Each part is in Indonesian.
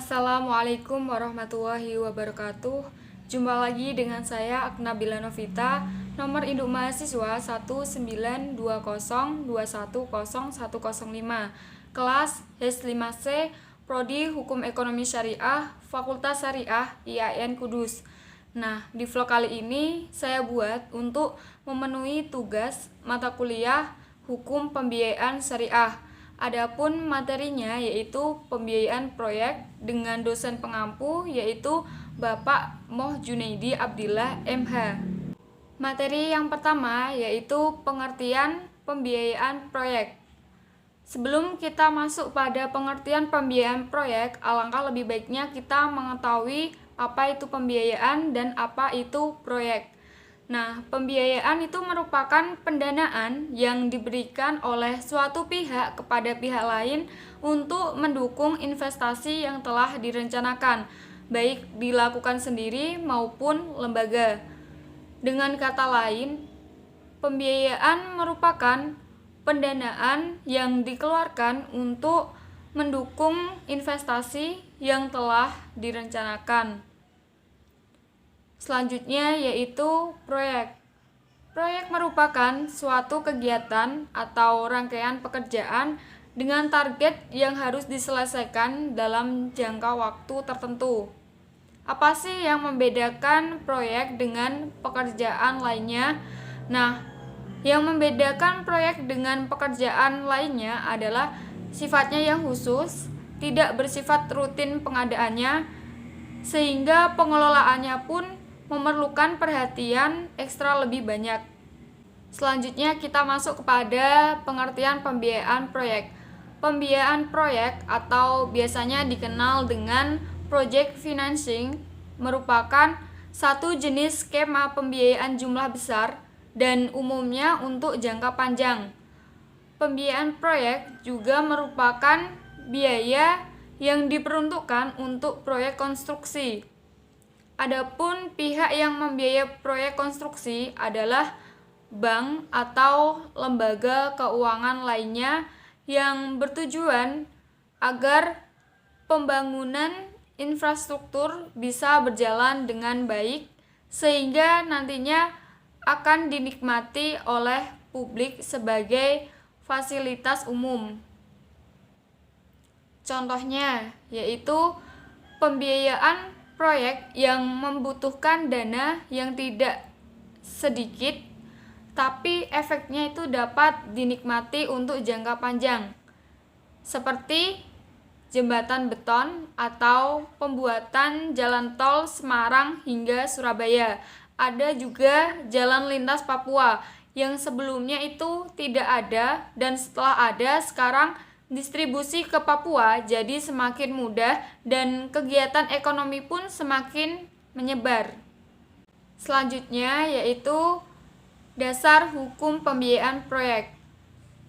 Assalamualaikum warahmatullahi wabarakatuh. Jumpa lagi dengan saya Aknabila Novita, nomor induk mahasiswa 19202121005, kelas HES5C, Prodi Hukum Ekonomi Syariah, Fakultas Syariah IAIN Kudus. Nah, di vlog kali ini saya buat untuk memenuhi tugas mata kuliah Hukum Pembiayaan Syariah. Adapun materinya yaitu pembiayaan proyek dengan dosen pengampu yaitu Bapak Moh Junaidi Abdillah MH. Materi yang pertama yaitu pengertian pembiayaan proyek. Sebelum kita masuk pada pengertian pembiayaan proyek, alangkah lebih baiknya kita mengetahui apa itu pembiayaan dan apa itu proyek. Nah, pembiayaan itu merupakan pendanaan yang diberikan oleh suatu pihak kepada pihak lain untuk mendukung investasi yang telah direncanakan, baik dilakukan sendiri maupun lembaga. Dengan kata lain, pembiayaan merupakan pendanaan yang dikeluarkan untuk mendukung investasi yang telah direncanakan. Selanjutnya yaitu proyek. Proyek merupakan suatu kegiatan atau rangkaian pekerjaan dengan target yang harus diselesaikan dalam jangka waktu tertentu. Apa sih yang membedakan proyek dengan pekerjaan lainnya? Nah, yang membedakan proyek dengan pekerjaan lainnya adalah sifatnya yang khusus, tidak bersifat rutin pengadaannya, sehingga pengelolaannya pun memerlukan perhatian ekstra lebih banyak. Selanjutnya kita masuk kepada pengertian pembiayaan proyek. Pembiayaan proyek atau biasanya dikenal dengan project financing merupakan satu jenis skema pembiayaan jumlah besar dan umumnya untuk jangka panjang. Pembiayaan proyek juga merupakan biaya yang diperuntukkan untuk proyek konstruksi. Adapun pihak yang membiayai proyek konstruksi adalah bank atau lembaga keuangan lainnya yang bertujuan agar pembangunan infrastruktur bisa berjalan dengan baik sehingga nantinya akan dinikmati oleh publik sebagai fasilitas umum. Contohnya yaitu pembiayaan proyek yang membutuhkan dana yang tidak sedikit, tapi efeknya itu dapat dinikmati untuk jangka panjang, seperti jembatan beton atau pembuatan jalan tol Semarang hingga Surabaya. Ada juga jalan lintas Papua yang sebelumnya itu tidak ada dan setelah ada sekarang distribusi ke Papua jadi semakin mudah dan kegiatan ekonomi pun semakin menyebar. Selanjutnya yaitu dasar hukum pembiayaan proyek.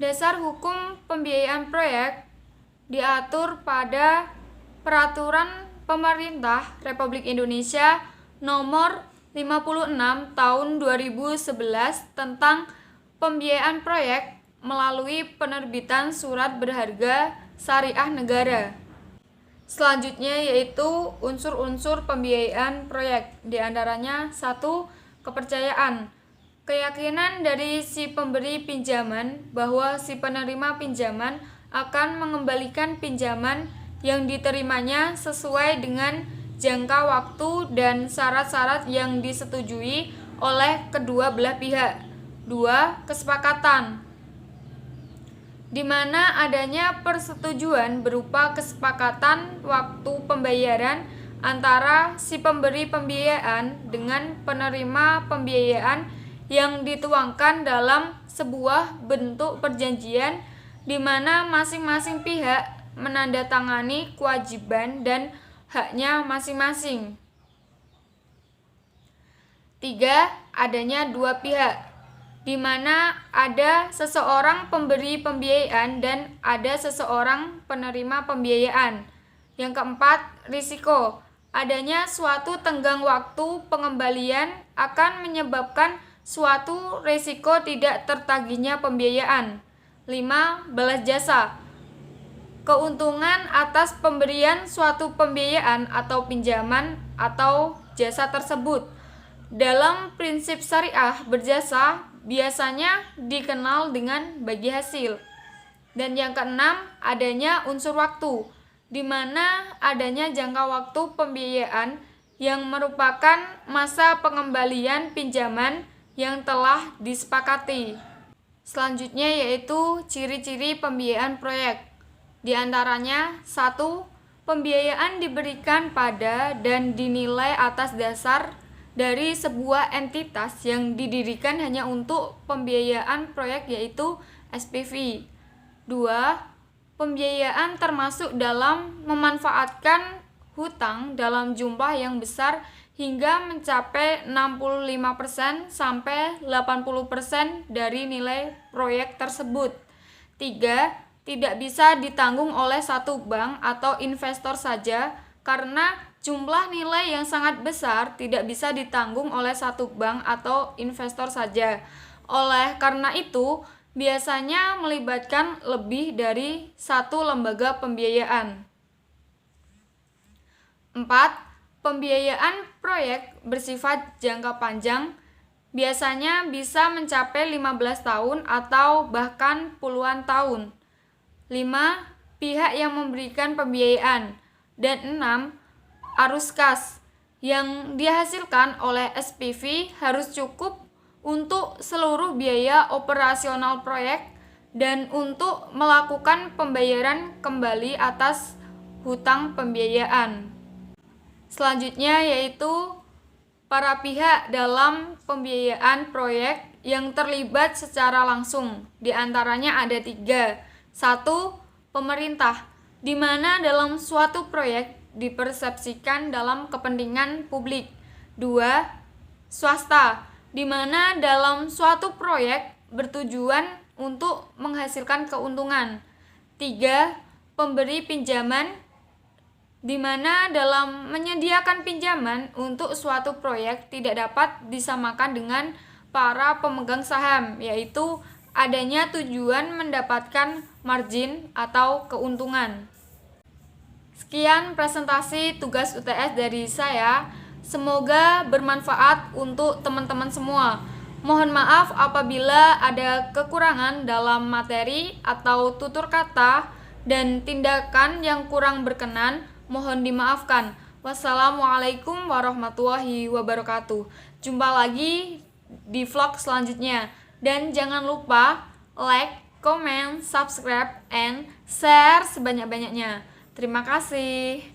Dasar hukum pembiayaan proyek diatur pada Peraturan Pemerintah Republik Indonesia Nomor 56 Tahun 2011 tentang pembiayaan proyek melalui penerbitan surat berharga syariah negara. Selanjutnya yaitu unsur-unsur pembiayaan proyek, diantaranya 1. Kepercayaan. Keyakinan dari si pemberi pinjaman bahwa si penerima pinjaman akan mengembalikan pinjaman yang diterimanya sesuai dengan jangka waktu dan syarat-syarat yang disetujui oleh kedua belah pihak. 2. Kesepakatan, di mana adanya persetujuan berupa kesepakatan waktu pembayaran antara si pemberi pembiayaan dengan penerima pembiayaan yang dituangkan dalam sebuah bentuk perjanjian di mana masing-masing pihak menandatangani kewajiban dan haknya masing-masing. 3. Adanya dua pihak, di mana ada seseorang pemberi pembiayaan dan ada seseorang penerima pembiayaan. Yang keempat, risiko. Adanya suatu tenggang waktu pengembalian akan menyebabkan suatu risiko tidak tertagihnya pembiayaan. 5. Balas jasa. keuntungan atas pemberian suatu pembiayaan atau pinjaman atau jasa tersebut. Dalam prinsip syariah, berjasa biasanya dikenal dengan bagi hasil. Dan yang keenam, adanya unsur waktu, di mana adanya jangka waktu pembiayaan yang merupakan masa pengembalian pinjaman yang telah disepakati. Selanjutnya yaitu ciri-ciri pembiayaan proyek. Di antaranya, 1. Pembiayaan diberikan pada dan dinilai atas dasar dari sebuah entitas yang didirikan hanya untuk pembiayaan proyek yaitu SPV. 2. Pembiayaan termasuk dalam memanfaatkan hutang dalam jumlah yang besar hingga mencapai 65% sampai 80% dari nilai proyek tersebut. 3. Tidak bisa ditanggung oleh satu bank atau investor saja karena jumlah nilai yang sangat besar tidak bisa ditanggung oleh satu bank atau investor saja. Oleh karena itu, biasanya melibatkan lebih dari satu lembaga pembiayaan. 4. Pembiayaan proyek bersifat jangka panjang, biasanya bisa mencapai 15 tahun atau bahkan puluhan tahun. 5. Pihak yang memberikan pembiayaan. Dan 6. Arus kas yang dihasilkan oleh SPV harus cukup untuk seluruh biaya operasional proyek dan untuk melakukan pembayaran kembali atas hutang pembiayaan. Selanjutnya yaitu para pihak dalam pembiayaan proyek yang terlibat secara langsung. Di antaranya ada 3. 1. Pemerintah, di mana dalam suatu proyek dipersepsikan dalam kepentingan publik. 2. Swasta, di mana dalam suatu proyek bertujuan untuk menghasilkan keuntungan. 3. Pemberi pinjaman, di mana dalam menyediakan pinjaman untuk suatu proyek tidak dapat disamakan dengan para pemegang saham, yaitu adanya tujuan mendapatkan margin atau keuntungan. Sekian presentasi tugas UTS dari saya. Semoga bermanfaat untuk teman-teman semua. Mohon maaf apabila ada kekurangan dalam materi atau tutur kata dan tindakan yang kurang berkenan, mohon dimaafkan. Wassalamualaikum warahmatullahi wabarakatuh. Jumpa lagi di vlog selanjutnya. Dan jangan lupa like, comment, subscribe, and share sebanyak-banyaknya. Terima kasih.